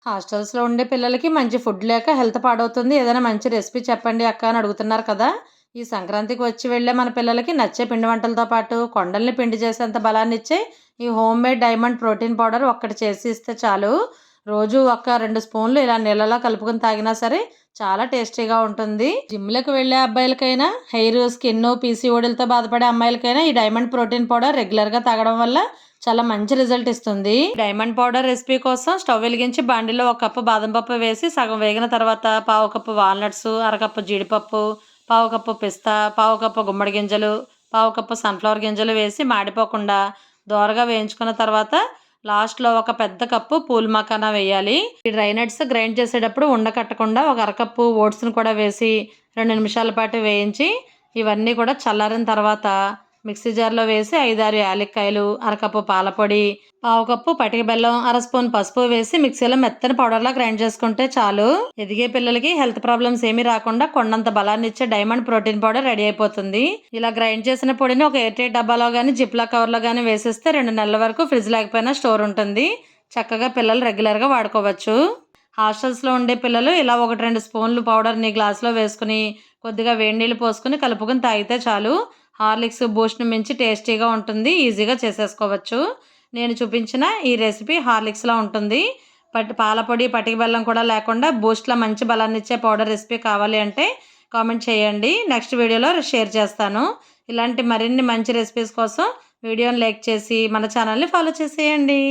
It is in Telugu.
హాస్టల్స్‌లో ఉండే పిల్లలకి మంచి ఫుడ్ లేక హెల్త్ పాడవుతుంది. ఏదైనా మంచి రెసిపీ చెప్పండి అక్క అని అడుగుతున్నారు కదా! ఈ సంక్రాంతికి వచ్చి వెళ్ళే మన పిల్లలకి నచ్చే పిండి వంటలతో పాటు కొండల్ని పిండి చేసేంత బలాన్నిచ్చే ఈ హోమ్‌మేడ్ డైమండ్ ప్రోటీన్ పౌడర్ ఒక్కటి చేసి ఇస్తే చాలు. రోజు ఒక 2 స్పూన్లు ఇలా నీళ్ళలో కలుపుకొని తాగినా సరే చాలా టేస్టీగా ఉంటుంది. జిమ్‌లకు వెళ్ళే అబ్బాయిలకైనా, స్కిన్, పీసీఓడీలతో బాధపడే అమ్మాయిలకైనా ఈ డైమండ్ ప్రోటీన్ పౌడర్ రెగ్యులర్‌గా తాగడం వల్ల చాలా మంచి రిజల్ట్ ఇస్తుంది. డైమండ్ పౌడర్ రెసిపీ కోసం స్టవ్ వెలిగించి బాండిలో ఒక కప్పు బాదం పప్పు వేసి సగం వేగిన తర్వాత పావు కప్పు వాల్నట్స్, అరకప్పు జీడిపప్పు, పావు కప్పు పిస్తా, పావు కప్పు గుమ్మడి గింజలు, పావు కప్పు సన్ఫ్లవర్ గింజలు వేసి మాడిపోకుండా దోరగా వేయించుకున్న తర్వాత లాస్ట్లో ఒక పెద్ద కప్పు పూల్ మకానా వేయాలి. ఈ డ్రై నట్స్ గ్రైండ్ చేసేటప్పుడు ఉండకట్టకుండా ఒక అరకప్పు ఓట్స్ని కూడా వేసి 2 నిమిషాల పాటు వేయించి ఇవన్నీ కూడా చల్లారిన తర్వాత మిక్సీ జార్లో వేసి 5-6 యాలక్కాయలు, అరకప్పు పాలపొడి, పావు కప్పు పటిక బెల్లం, అర స్పూన్ పసుపు వేసి మిక్సీలో మెత్తని పౌడర్లా గ్రైండ్ చేసుకుంటే చాలు. ఎదిగే పిల్లలకి హెల్త్ ప్రాబ్లమ్స్ ఏమీ రాకుండా కొండంత బలాన్ని ఇచ్చే డైమండ్ ప్రోటీన్ పౌడర్ రెడీ అయిపోతుంది. ఇలా గ్రైండ్ చేసిన పొడిని ఒక ఎయిర్ టైట్ డబ్బాలో కానీ జిప్లా కవర్లో కానీ వేసేస్తే 2 నెలల వరకు ఫ్రిడ్జ్ లేకపోయినా స్టోర్ ఉంటుంది. చక్కగా పిల్లలు రెగ్యులర్గా వాడుకోవచ్చు. హాస్టల్స్లో ఉండే పిల్లలు ఇలా 1-2 స్పూన్లు పౌడర్ని గ్లాస్లో వేసుకుని కొద్దిగా వేడి నీళ్ళు పోసుకుని కలుపుకొని తాగితే చాలు. హార్లిక్స్, బూస్ట్‌ని మించి టేస్టీగా ఉంటుంది. ఈజీగా చేసేసుకోవచ్చు. నేను చూపించిన ఈ రెసిపీ హార్లిక్స్‌లా ఉంటుంది. పాలపొడి, పటిక బెల్లం కూడా లేకుండా బూస్ట్‌లా మంచి బలాన్నిచ్చే పౌడర్ రెసిపీ కావాలి అంటే కామెంట్ చేయండి. నెక్స్ట్ వీడియోలో షేర్ చేస్తాను. ఇలాంటి మరిన్ని మంచి రెసిపీస్ కోసం వీడియోని లైక్ చేసి మన ఛానల్ని ఫాలో చేసేయండి.